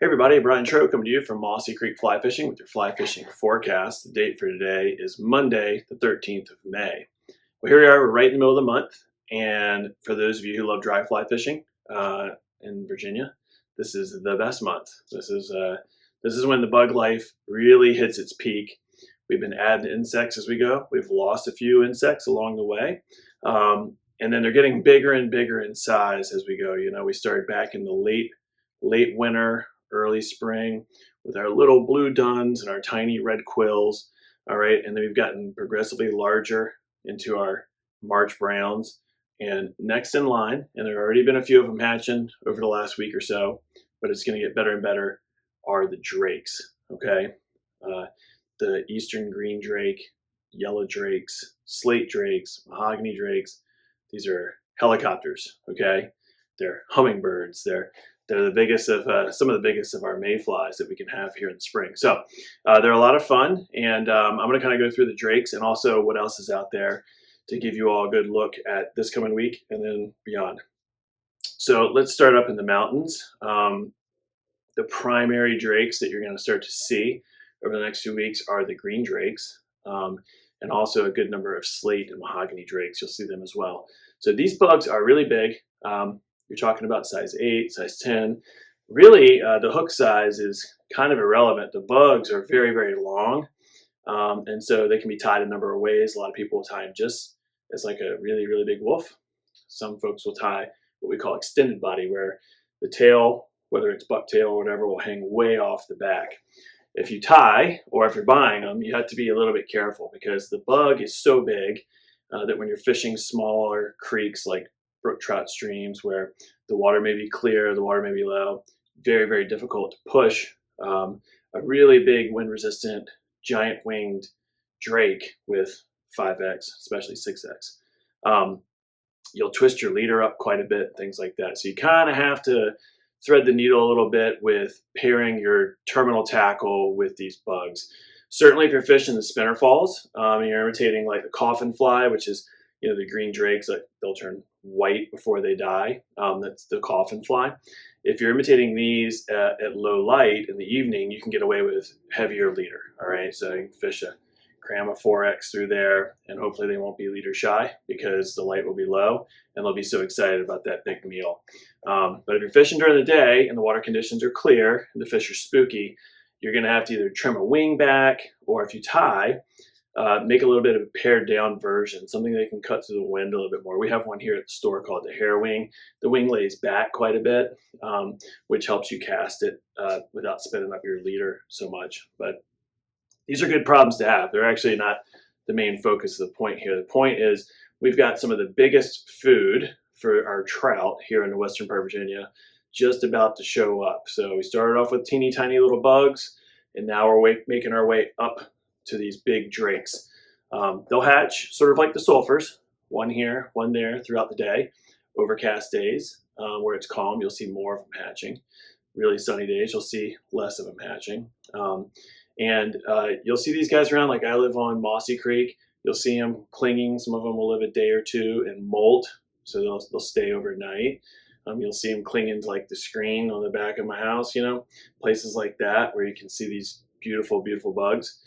Hey everybody, Brian Tro coming to you from Mossy Creek Fly Fishing with your fly fishing forecast. The date for today is Monday, the 13th of May. Well, here we are, we're right in the middle of the month, and for those of you who love dry fly fishing in Virginia, this is the best month. This is when the bug life really hits its peak. We've been adding insects as we go. We've lost a few insects along the way, and then they're getting bigger and bigger in size as we go. You know, we started back in the late winter, early spring with our little blue duns and our tiny red quills. All right, and then we've gotten progressively larger into our March browns. And next in line, and there have already been a few of them hatching over the last week or so, but it's going to get better and better, are the drakes. Okay, the eastern green drake, yellow drakes, slate drakes, mahogany drakes. These are helicopters. Okay, they're hummingbirds. They're the biggest of some of the biggest of our mayflies that we can have here in the spring. So they're a lot of fun, and I'm going to kind of go through the drakes and also what else is out there to give you all a good look at this coming week and then beyond. So let's start up in the mountains. The primary drakes that you're going to start to see over the next few weeks are the green drakes, and also a good number of slate and mahogany drakes. You'll see them as well. So these bugs are really big. You're talking about size 8, size 10. Really, the hook size is kind of irrelevant. The bugs are very, very long, and so they can be tied a number of ways. A lot of people will tie them just as like a really, really big wolf. Some folks will tie what we call extended body, where the tail, whether it's bucktail or whatever, will hang way off the back. If you tie, or if you're buying them, you have to be a little bit careful because the bug is so big that when you're fishing smaller creeks like brook trout streams where the water may be clear, the water may be low, very, very difficult to push a really big wind resistant giant winged drake with 5X, especially 6X. You'll twist your leader up quite a bit, things like that. So you kind of have to thread the needle a little bit with pairing your terminal tackle with these bugs. Certainly if you're fishing the spinner falls, you're imitating like the coffin fly, which is, you know, the green drakes, like they'll turn white before they die. That's the coffin fly. If you're imitating these at low light in the evening, you can get away with heavier leader. All right, so you can fish cram a 4X through there, and hopefully they won't be leader shy because the light will be low and they'll be so excited about that big meal. But if you're fishing during the day and the water conditions are clear and the fish are spooky, you're going to have to either trim a wing back, or if you tie, make a little bit of a pared down version, something that can cut through the wind a little bit more. We have one here at the store called the hair wing. The wing lays back quite a bit, which helps you cast it without spinning up your leader so much. But these are good problems to have. They're actually not the main focus of the point here. The point is we've got some of the biggest food for our trout here in the western part of Virginia just about to show up. So we started off with teeny tiny little bugs, and now we're making our way up to these big drakes. They'll hatch sort of like the sulfurs, one here, one there throughout the day. Overcast days where it's calm, you'll see more of them hatching. Really sunny days, you'll see less of them hatching. And you'll see these guys around. Like I live on Mossy Creek. You'll see them clinging. Some of them will live a day or two and molt, so they'll stay overnight. You'll see them clinging to like the screen on the back of my house, you know, places like that where you can see these beautiful, beautiful bugs.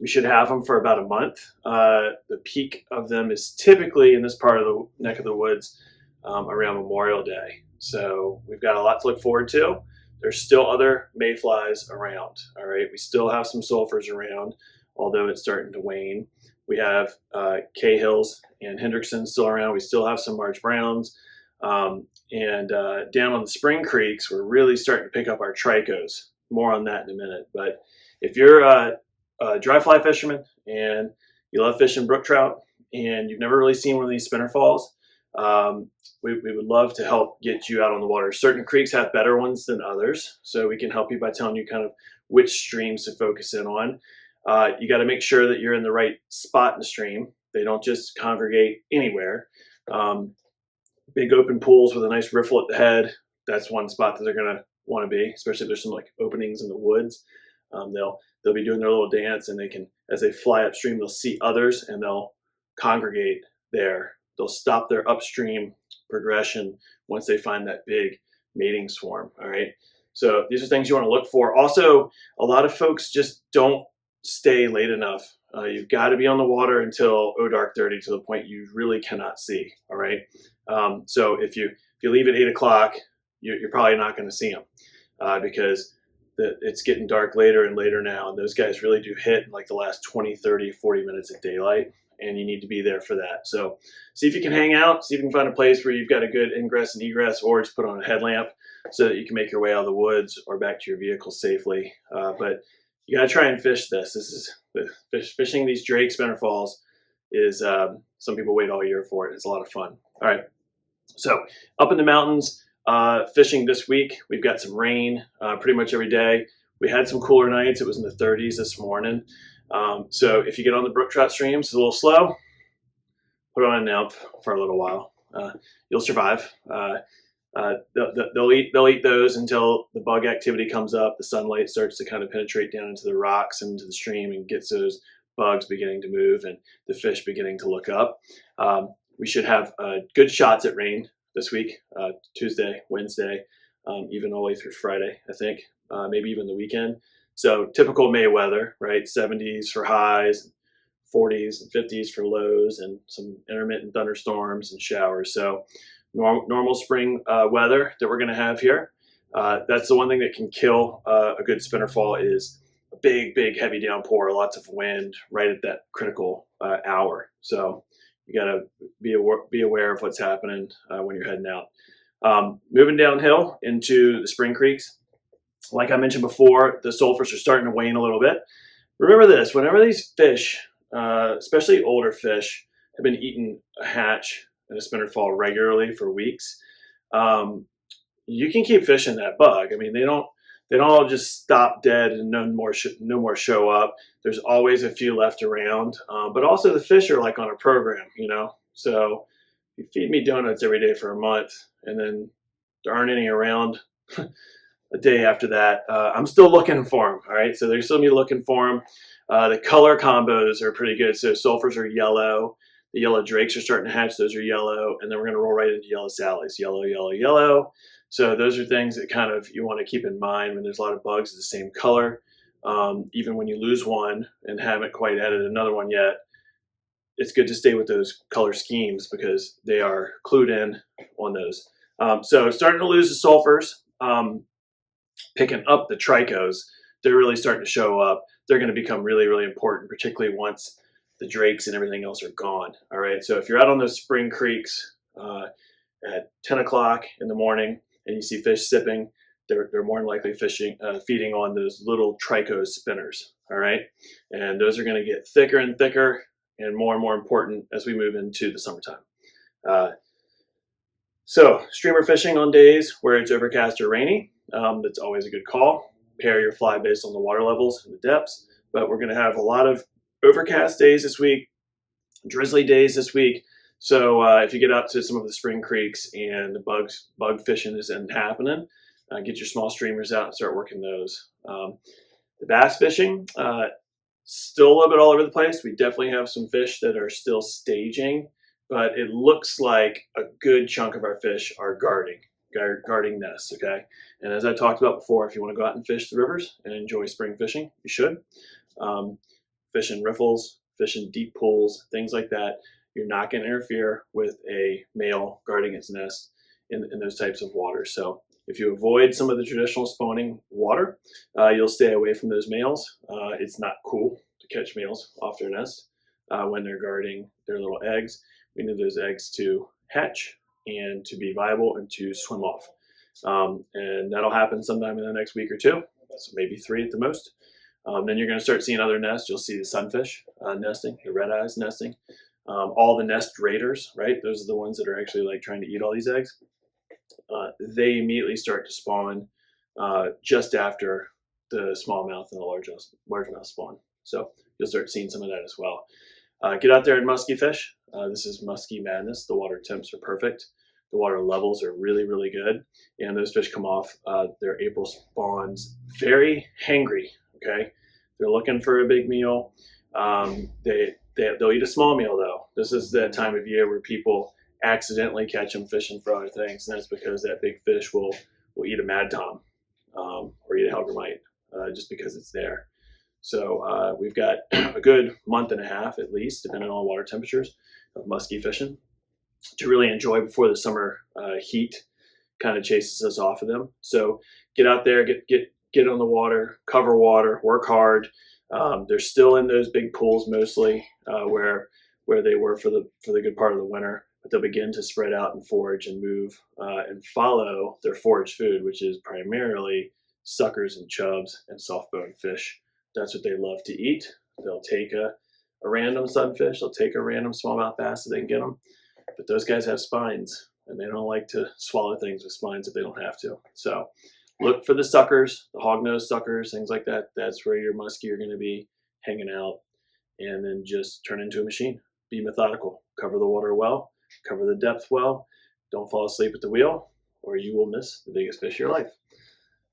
We should have them for about a month. The peak of them is typically in this part of the neck of the woods around Memorial Day. So we've got a lot to look forward to. There's still other mayflies around. All right, we still have some sulfurs around, although it's starting to wane. We have Cahills and Hendricksons still around. We still have some March browns. And down on the spring creeks, we're really starting to pick up our tricos. More on that in a minute. But if you're a dry fly fisherman and you love fishing brook trout and you've never really seen one of these spinner falls, we would love to help get you out on the water. Certain creeks have better ones than others, so we can help you by telling you kind of which streams to focus in on. You got to make sure that you're in the right spot in the stream. They don't just congregate anywhere. Big open pools with a nice riffle at the head, that's one spot that they're going to want to be, especially if there's some like openings in the woods. They'll be doing their little dance, and they can, as they fly upstream, they'll see others and they'll congregate there. They'll stop their upstream progression once they find that big mating swarm. All right. So these are things you want to look for. Also, a lot of folks just don't stay late enough. You've got to be on the water until dark 30, to the point you really cannot see. All right. So if you leave at 8 o'clock, you're probably not going to see them because it's getting dark later and later now, and those guys really do hit in like the last 20, 30, 40 minutes of daylight, and you need to be there for that. So see if you can hang out, see if you can find a place where you've got a good ingress and egress, or just put on a headlamp so that you can make your way out of the woods or back to your vehicle safely. But you got to try and fish this. This is fishing these Drake spinner falls is some people wait all year for it. It's a lot of fun. All right, so up in the mountains, fishing this week. We've got some rain pretty much every day. We had some cooler nights. It was in the 30s this morning. So if you get on the brook trout streams, it's a little slow, put on a nymph for a little while. You'll survive. They'll eat those until the bug activity comes up. The sunlight starts to kind of penetrate down into the rocks and into the stream and gets those bugs beginning to move and the fish beginning to look up. We should have good shots at rain this week, Tuesday, Wednesday, even all the way through Friday, I think, maybe even the weekend. So typical May weather, right? 70s for highs, 40s and 50s for lows, and some intermittent thunderstorms and showers. So normal spring weather that we're going to have here. That's the one thing that can kill a good spinner fall is a big, heavy downpour, lots of wind right at that critical hour. So you got to be aware of what's happening when you're heading out. Moving downhill into the spring creeks. Like I mentioned before, the sulfurs are starting to wane a little bit. Remember this, whenever these fish, especially older fish, have been eating a hatch and a spinner fall regularly for weeks, you can keep fishing that bug. I mean, they don't all just stop dead and no more show up. There's always a few left around, but also the fish are like on a program, you know. So you feed me donuts every day for a month, and then there aren't any around a day after that. I'm still looking for them. All right, so there's still me looking for them. The color combos are pretty good. So sulfurs are yellow. The yellow drakes are starting to hatch. Those are yellow, and then we're going to roll right into yellow sallies. Yellow, yellow, yellow. So those are things that kind of you want to keep in mind when there's a lot of bugs of the same color. Even when you lose one and haven't quite added another one yet, it's good to stay with those color schemes because they are clued in on those. So starting to lose the sulfurs, picking up the tricos, they're really starting to show up. They're going to become really important, particularly once the drakes and everything else are gone. All right, so if you're out on those spring creeks at 10 o'clock in the morning and you see fish sipping, they're more than likely feeding on those little trico spinners. All right, and those are going to get thicker and thicker and more important as we move into the summertime. So streamer fishing on days where it's overcast or rainy, that's always a good call. Pair your fly based on the water levels and the depths, but we're going to have a lot of overcast days this week, drizzly days this week. So if you get out to some of the spring creeks and the bug fishing isn't happening, get your small streamers out and start working those. The bass fishing, still a little bit all over the place. We definitely have some fish that are still staging, but it looks like a good chunk of our fish are guarding nests, okay? And as I talked about before, if you want to go out and fish the rivers and enjoy spring fishing, you should. Fish in riffles, fish in deep pools, things like that. You're not going to interfere with a male guarding its nest in those types of waters. So if you avoid some of the traditional spawning water, you'll stay away from those males. It's not cool to catch males off their nest when they're guarding their little eggs. We need those eggs to hatch and to be viable and to swim off. And that'll happen sometime in the next week or two, so maybe 3 at the most. Then you're going to start seeing other nests. You'll see the sunfish nesting, the red eyes nesting, all the nest raiders, right? Those are the ones that are actually like trying to eat all these eggs. They immediately start to spawn just after the smallmouth and the largemouth spawn. So you'll start seeing some of that as well. Get out there and musky fish. This is musky madness. The water temps are perfect. The water levels are really good. And those fish come off their April spawns very hangry, okay? They're looking for a big meal. They'll eat a small meal though. This is that time of year where people accidentally catch them fishing for other things, and that's because that big fish will eat a mad tom. or eat a hellgrammite just because it's there. So we've got a good month and a half at least, depending on water temperatures, of musky fishing to really enjoy before the summer heat kind of chases us off of them. So get out there, get on the water, cover water, work hard. They're still in those big pools mostly where they were for the good part of the winter, but they'll begin to spread out and forage and move and follow their forage food, which is primarily suckers and chubs and soft-boned fish. That's what they love to eat. They'll take a random sunfish, they'll take a random smallmouth bass if they can get them, but those guys have spines and they don't like to swallow things with spines if they don't have to. So look for the suckers, the hognose suckers, things like that. That's where your muskie are going to be hanging out, and then just turn into a machine. Be methodical, cover the water well, cover the depth well, don't fall asleep at the wheel or you will miss the biggest fish of your life.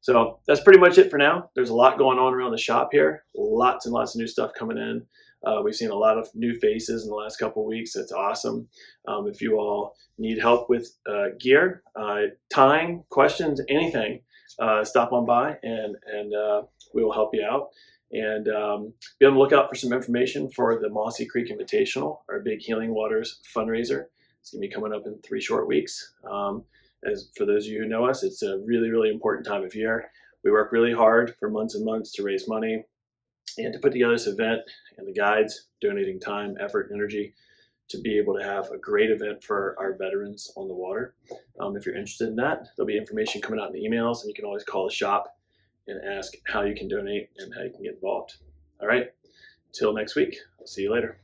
So that's pretty much it for now. There's a lot going on around the shop here. Lots and lots of new stuff coming in. We've seen a lot of new faces in the last couple of weeks. That's awesome. If you all need help with gear, tying, questions, anything, stop on by and we will help you out. And be on the lookout for some information for the Mossy Creek Invitational, our big Healing Waters fundraiser. It's going to be coming up in 3 short weeks. As for those of you who know us, it's a really, really important time of year. We work really hard for months and months to raise money and to put together this event, and the guides donating time, effort, and energy to be able to have a great event for our veterans on the water. If you're interested in that, there'll be information coming out in the emails, and you can always call the shop and ask how you can donate and how you can get involved. All right, until next week, I'll see you later.